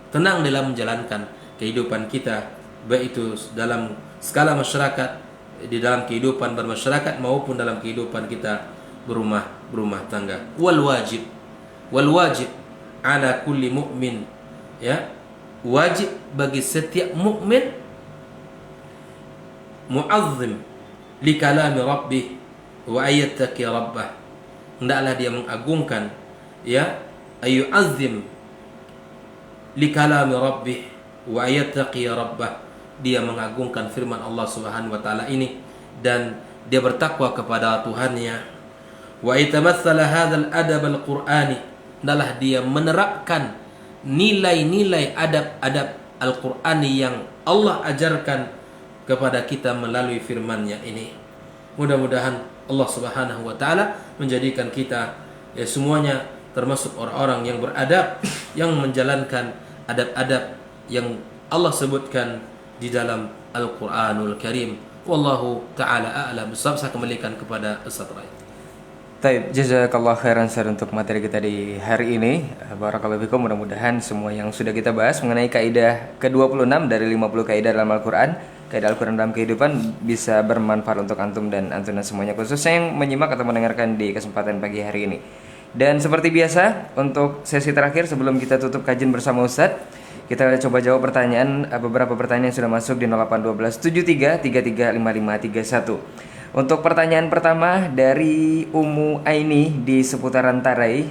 tenang dalam menjalankan kehidupan kita, baik itu dalam skala masyarakat, di dalam kehidupan bermasyarakat, maupun dalam kehidupan kita berumah tangga. Wal wajib ala kulli mu'min, ya, wajib bagi setiap mukmin mu'azzim li kalami rabbih wa ayattaqi rabbah, hendaklah dia mengagungkan ya ayu'azzim li kalami rabbih wa ayattaqi rabbah, dia mengagungkan firman Allah Subhanahu wa taala ini dan dia bertakwa kepada Tuhannya. Wa itamatsala hadzal adab al-Qur'ani, adalah dia menerapkan nilai-nilai adab-adab Al-Qur'ani yang Allah ajarkan kepada kita melalui firman-Nya ini. Mudah-mudahan Allah Subhanahu wa taala menjadikan kita ya semuanya termasuk orang-orang yang beradab, yang menjalankan adab-adab yang Allah sebutkan di dalam Al-Qur'anul Karim. Wallahu taala a'lam. Saya kembalikan kepada Ustaz Rai. Taib, jazakallah khairan Sir untuk materi kita di hari ini. Barakallahu fikum, mudah-mudahan semua yang sudah kita bahas mengenai kaidah ke-26 dari 50 kaidah dalam Al-Quran, kaidah Al-Quran dalam kehidupan, bisa bermanfaat untuk antum dan antuna semuanya, khususnya yang menyimak atau mendengarkan di kesempatan pagi hari ini. Dan seperti biasa, untuk sesi terakhir sebelum kita tutup kajian bersama Ustadz, kita coba jawab pertanyaan, beberapa pertanyaan yang sudah masuk di 0812 73 33 55 31. Untuk pertanyaan pertama dari Umu Aini di seputaran Tarai.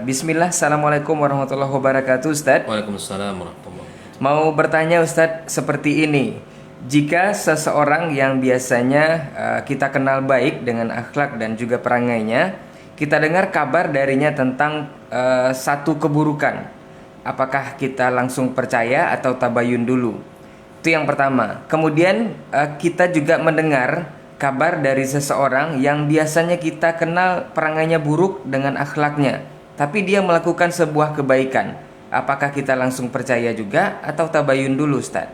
Bismillah, Assalamualaikum warahmatullahi wabarakatuh Ustadz. Waalaikumsalam warahmatullahi wabarakatuh. Mau bertanya Ustadz seperti ini. Jika seseorang yang biasanya kita kenal baik dengan akhlak dan juga perangainya, kita dengar kabar darinya tentang satu keburukan, apakah kita langsung percaya atau tabayun dulu? Itu yang pertama. Kemudian kita juga mendengar kabar dari seseorang yang biasanya kita kenal perangainya buruk dengan akhlaknya, tapi dia melakukan sebuah kebaikan. Apakah kita langsung percaya juga atau tabayun dulu, Ustaz?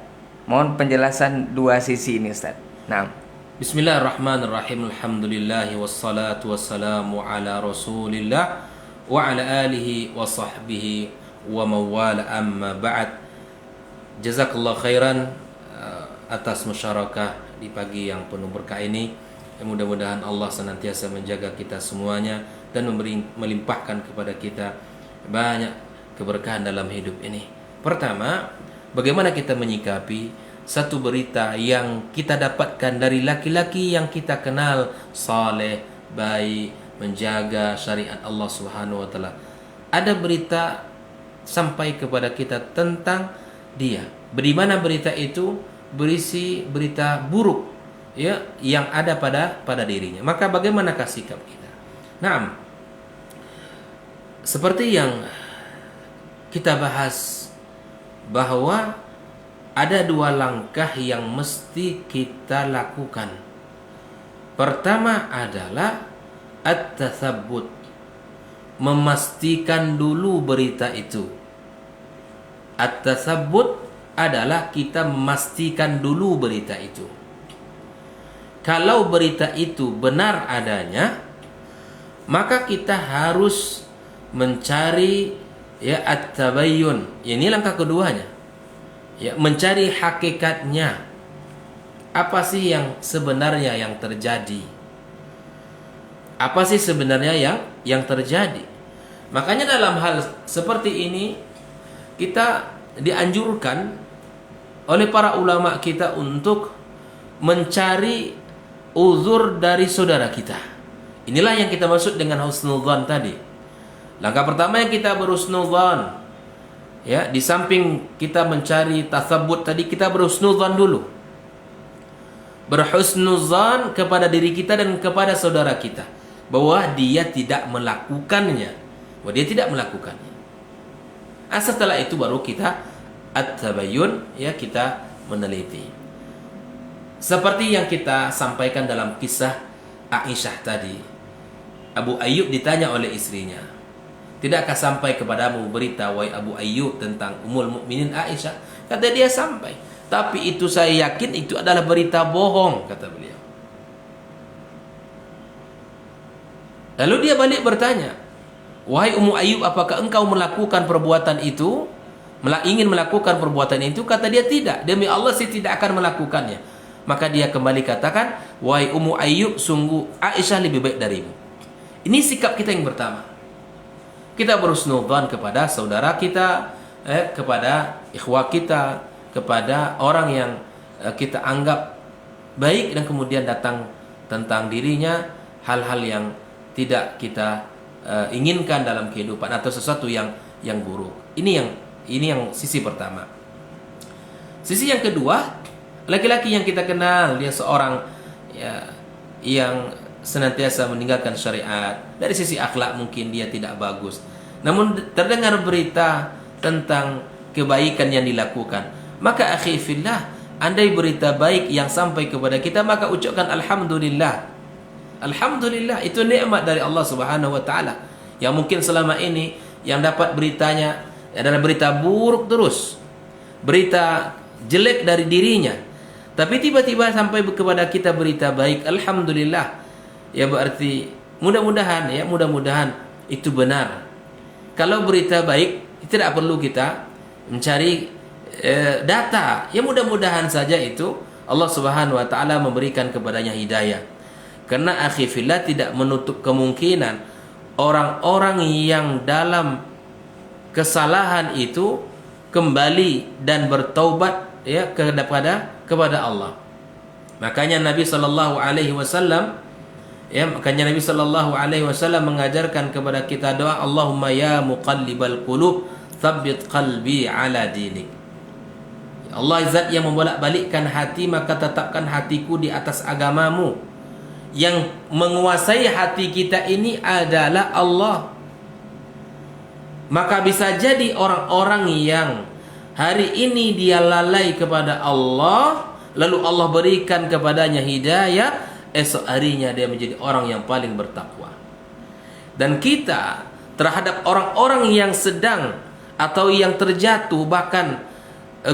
Mohon penjelasan dua sisi ini, Ustaz. Nah. Bismillahirrahmanirrahim. Alhamdulillah wassalatu wassalamu ala Rasulillah wa ala alihi wa sahbihi wa mawala amma ba'd. Jazakallah khairan atas musyarakah di pagi yang penuh berkah ini. Mudah-mudahan Allah senantiasa menjaga kita semuanya dan melimpahkan kepada kita banyak keberkahan dalam hidup ini. Pertama, bagaimana kita menyikapi satu berita yang kita dapatkan dari laki-laki yang kita kenal saleh, baik, menjaga syariat Allah Subhanahu wa taala. Ada berita sampai kepada kita tentang dia. Di mana berita itu berisi berita buruk ya yang ada pada dirinya. Maka bagaimanakah sikap kita? Nah, seperti yang kita bahas bahwa ada dua langkah yang mesti kita lakukan. Pertama adalah at-tatsabbut, memastikan dulu berita itu. At-tatsabbut adalah kita memastikan dulu berita itu. Kalau berita itu benar adanya, maka kita harus mencari ya at-tabayyun. Ini langkah keduanya. Ya, mencari hakikatnya. Apa sih yang sebenarnya yang terjadi? Apa sih sebenarnya yang terjadi? Makanya dalam hal seperti ini kita dianjurkan oleh para ulama kita untuk mencari uzur dari saudara kita. Inilah yang kita maksud dengan husnudzan tadi. Langkah pertama yang kita berhusnudzan, ya, di samping kita mencari tatsabbut tadi, kita berhusnudzan dulu. Berhusnudzan kepada diri kita dan kepada saudara kita bahwa dia tidak melakukannya, bahwa dia tidak melakukannya. Setelah itu baru kita at-tabayyun, ya, kita meneliti. Seperti yang kita sampaikan dalam kisah Aisyah tadi. Abu Ayyub ditanya oleh istrinya, "Tidakkah sampai kepadamu berita wahai Abu Ayyub tentang Ummul Mukminin Aisyah?" Kata dia, "Sampai. Tapi itu saya yakin itu adalah berita bohong," kata beliau. Lalu dia balik bertanya, "Wahai Ummu Ayyub, apakah engkau melakukan perbuatan itu? Ingin melakukan perbuatan itu?" Kata dia, "Tidak. Demi Allah saya tidak akan melakukannya." Maka dia kembali katakan, "Wahai Ummu Ayyub, sungguh Aisyah lebih baik darimu." Ini sikap kita yang pertama. Kita berhusnudzan kepada saudara kita, kepada ikhwah kita, kepada orang yang kita anggap baik, dan kemudian datang tentang dirinya hal-hal yang tidak kita inginkan dalam kehidupan atau sesuatu yang buruk. Ini yang sisi pertama. Sisi yang kedua, laki-laki yang kita kenal dia seorang ya, yang senantiasa meninggalkan syariat. Dari sisi akhlak mungkin dia tidak bagus, namun terdengar berita tentang kebaikan yang dilakukan, maka akhi fillah, andai berita baik yang sampai kepada kita, maka ucapkan alhamdulillah. Alhamdulillah, itu nikmat dari Allah Subhanahu wa taala. Yang mungkin selama ini yang dapat beritanya adalah berita buruk terus, berita jelek dari dirinya, tapi tiba-tiba sampai kepada kita berita baik, alhamdulillah. Ya berarti mudah-mudahan itu benar. Kalau berita baik tidak perlu kita mencari data. Ya mudah-mudahan saja itu Allah Subhanahu wa taala memberikan kepadanya hidayah. Karena akhi fillah tidak menutup kemungkinan orang-orang yang dalam kesalahan itu kembali dan bertaubat ya kepada Allah. Makanya Nabi sallallahu alaihi wasallam mengajarkan kepada kita doa, Allahumma ya muqallibal qulub tsabbit qalbi ala dinik. Ya Allah, zat yang membolak-balikkan hati, maka tetapkan hatiku di atas agamamu. Yang menguasai hati kita ini adalah Allah. Maka bisa jadi orang-orang yang hari ini dia lalai kepada Allah, lalu Allah berikan kepadanya hidayah, esok harinya dia menjadi orang yang paling bertakwa. Dan kita terhadap orang-orang yang sedang atau yang terjatuh bahkan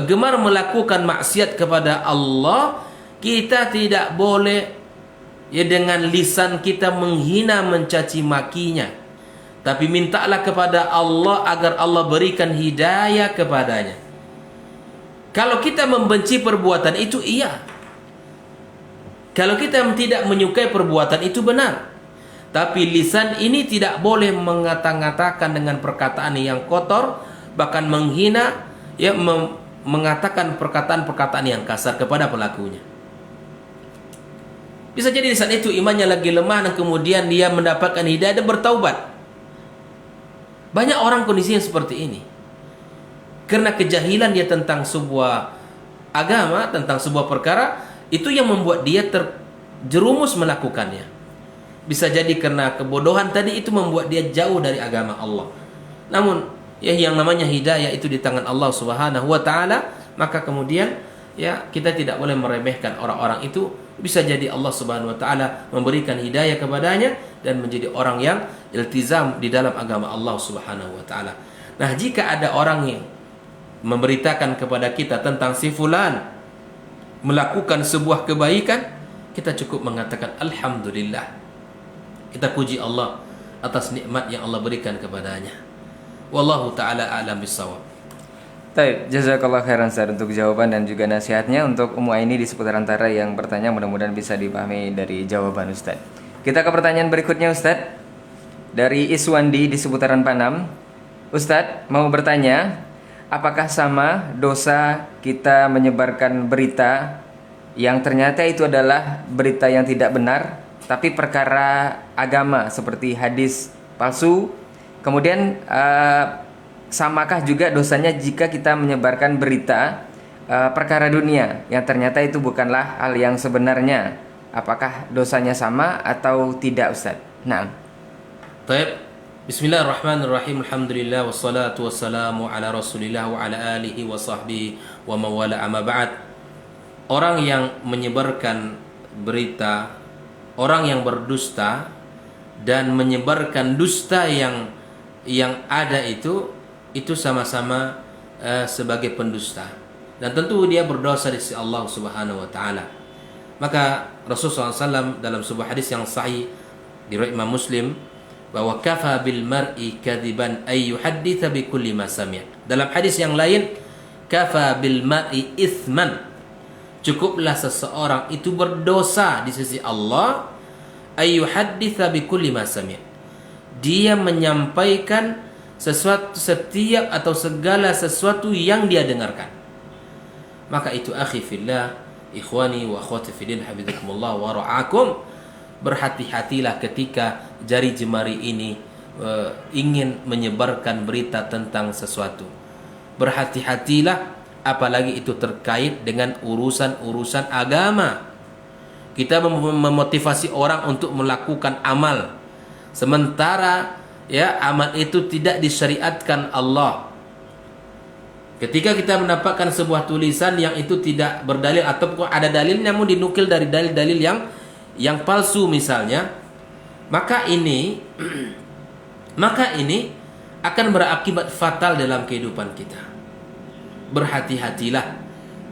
gemar melakukan maksiat kepada Allah, kita tidak boleh ya dengan lisan kita menghina mencaci makinya, tapi mintalah kepada Allah agar Allah berikan hidayah kepadanya. Kalau kita membenci perbuatan itu, iya. Kalau kita tidak menyukai perbuatan itu, benar. Tapi lisan ini tidak boleh mengata-ngatakan dengan perkataan yang kotor, bahkan menghina, ya mengatakan perkataan-perkataan yang kasar kepada pelakunya. Bisa jadi di saat itu imannya lagi lemah dan kemudian dia mendapatkan hidayah dan bertaubat. Banyak orang kondisinya seperti ini. Karena kejahilan dia tentang sebuah agama, tentang sebuah perkara, itu yang membuat dia terjerumus melakukannya. Bisa jadi karena kebodohan tadi itu membuat dia jauh dari agama Allah. Namun ya yang namanya hidayah itu di tangan Allah Subhanahu wa taala, maka kemudian ya kita tidak boleh meremehkan orang-orang itu. Bisa jadi Allah Subhanahu wa taala memberikan hidayah kepadanya dan menjadi orang yang iltizam di dalam agama Allah Subhanahu wa taala. Nah, jika ada orang yang memberitakan kepada kita tentang si fulan melakukan sebuah kebaikan, kita cukup mengatakan alhamdulillah. Kita puji Allah atas nikmat yang Allah berikan kepadanya. Wallahu taala a'lam bissawab. Baik, jazakallah khairan Ustaz untuk jawaban dan juga nasihatnya. Untuk Ummu Aini di seputar antara yang bertanya, mudah-mudahan bisa dipahami dari jawaban Ustaz. Kita ke pertanyaan berikutnya Ustaz. Dari Iswandi di seputaran Panam. Ustaz mau bertanya, apakah sama dosa kita menyebarkan berita yang ternyata itu adalah berita yang tidak benar, tapi perkara agama seperti hadis palsu? Kemudian samakah juga dosanya jika kita menyebarkan berita perkara dunia yang ternyata itu bukanlah hal yang sebenarnya? Apakah dosanya sama atau tidak Ustaz? Nah. Baik. Bismillahirrahmanirrahim. Alhamdulillah wassalatu wassalamu ala Rasulillah wa ala alihi wa sahbihi wa mawala amma ba'd. Orang yang menyebarkan berita, orang yang berdusta dan menyebarkan dusta yang ada itu sama-sama sebagai pendusta, dan tentu dia berdosa di sisi Allah Subhanahu wa taala. Maka Rasulullah SAW dalam sebuah hadis yang sahih diriwayatkan Imam Muslim bahwa kafa bil mar'i kadiban ay yuhadditha bi kulli ma sami'. Dalam hadis yang lain, kafa bil mar'i ithman, cukuplah seseorang itu berdosa di sisi Allah ay yuhadditha bi kulli ma sami'. Dia menyampaikan setiap atau segala sesuatu yang dia dengarkan. Maka itu akhi fillah, ikhwani wa akhwati fillah, habibakumullah wa ra'akum, berhati-hatilah ketika jari jemari ini ingin menyebarkan berita tentang sesuatu. Berhati-hatilah apalagi itu terkait dengan urusan-urusan agama. Kita memotivasi orang untuk melakukan amal, sementara ya amal itu tidak disyariatkan Allah. Ketika kita mendapatkan sebuah tulisan yang itu tidak berdalil ataupun ada dalil namun dinukil dari dalil-dalil yang palsu misalnya, maka ini akan berakibat fatal dalam kehidupan kita. Berhati-hatilah,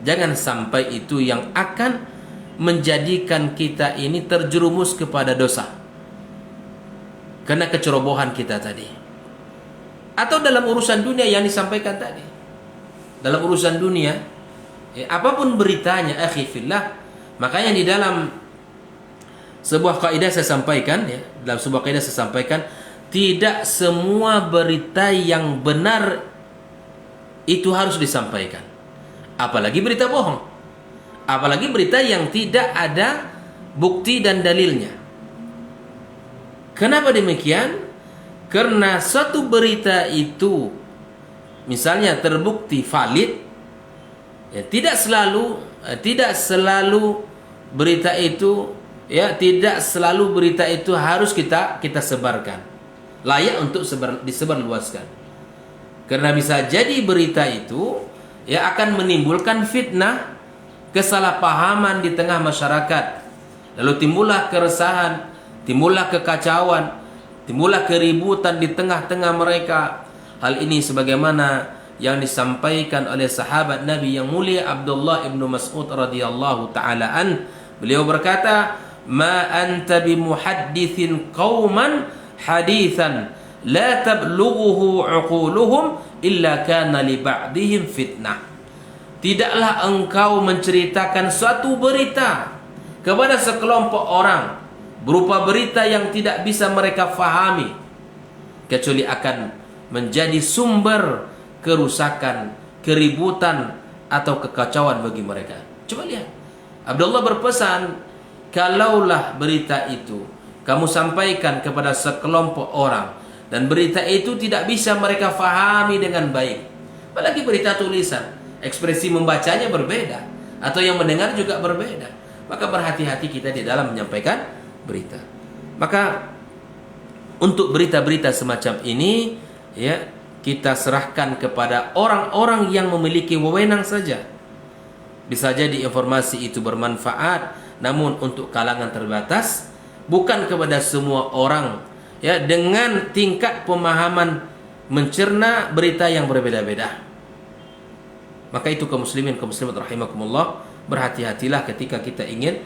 jangan sampai itu yang akan menjadikan kita ini terjerumus kepada dosa karena kecerobohan kita tadi. Atau dalam urusan dunia yang disampaikan tadi. Dalam urusan dunia, apapun beritanya akhi fillah, makanya di dalam sebuah kaidah saya sampaikan, dalam sebuah kaidah saya sampaikan, tidak semua berita yang benar itu harus disampaikan. Apalagi berita bohong. Apalagi berita yang tidak ada bukti dan dalilnya. Kenapa demikian? Karena suatu berita itu misalnya terbukti valid, ya, tidak selalu berita itu, ya, tidak selalu berita itu harus kita sebarkan, layak untuk disebarluaskan. Karena bisa jadi berita itu, ya, akan menimbulkan fitnah, kesalahpahaman di tengah masyarakat. Lalu timbullah keresahan, timbullah kekacauan, timbullah keributan di tengah-tengah mereka. Hal ini sebagaimana yang disampaikan oleh sahabat Nabi yang mulia Abdullah ibnu Mas'ud radhiyallahu taala an. Beliau berkata, "Ma anta bimuhadditsin qauman haditsan la tablughuhu uquluhum illa kana li ba'dihim fitnah." Tidaklah engkau menceritakan suatu berita kepada sekelompok orang berupa berita yang tidak bisa mereka fahami, kecuali akan menjadi sumber kerusakan, keributan atau kekacauan bagi mereka. Coba lihat, Abdullah berpesan, kalaulah berita itu kamu sampaikan kepada sekelompok orang dan berita itu tidak bisa mereka fahami dengan baik, apalagi berita tulisan, ekspresi membacanya berbeda atau yang mendengar juga berbeda, maka berhati-hati kita di dalam menyampaikan berita. Maka untuk berita-berita semacam ini, ya, kita serahkan kepada orang-orang yang memiliki wewenang saja. Bisa jadi informasi itu bermanfaat, namun untuk kalangan terbatas, bukan kepada semua orang, ya, dengan tingkat pemahaman mencerna berita yang berbeda-beda. Maka itu kaum muslimin, kaum muslimat rahimakumullah, berhati-hatilah ketika kita ingin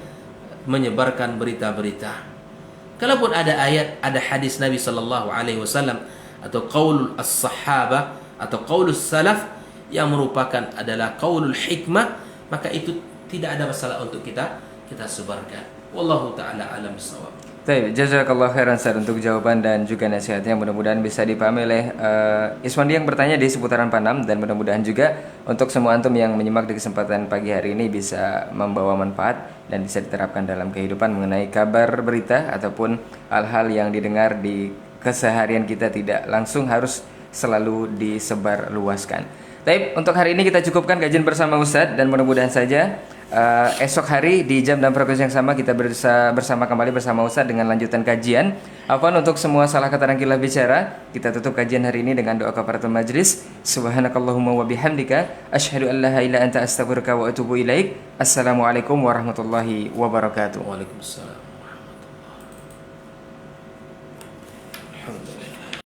menyebarkan berita-berita. Kalaupun ada ayat, ada hadis Nabi sallallahu alaihi wasallam atau qaulul as-sahaba atau qaulus salaf yang merupakan adalah qaulul hikmah, maka itu tidak ada masalah untuk kita sebarkan. Wallahu taala alam bisawab. Baik, jazakallah khairan Ustaz untuk jawaban dan juga nasihatnya. Mudah-mudahan bisa dipahami oleh Iswandi yang bertanya di seputaran Panam, dan mudah-mudahan juga untuk semua antum yang menyimak di kesempatan pagi hari ini bisa membawa manfaat dan bisa diterapkan dalam kehidupan mengenai kabar berita ataupun hal-hal yang didengar di keseharian kita tidak langsung harus selalu disebar luaskan. Baik, untuk hari ini kita cukupkan kajian bersama Ustadz, dan mudah-mudahan saja esok hari di jam dan frekuensi yang sama kita bersama kembali bersama Ustadz dengan lanjutan kajian. Afwan untuk semua salah kata dan khilaf bicara. Kita tutup kajian hari ini dengan doa kafaratul majlis. Subhanakallahumma wa bihamdika asyhadu an la ilaha illa anta astaghfiruka wa atubu ilaik. Assalamualaikum warahmatullahi wabarakatuh. Waalaikumsalam warahmatullahi wabarakatuh. Alhamdulillah.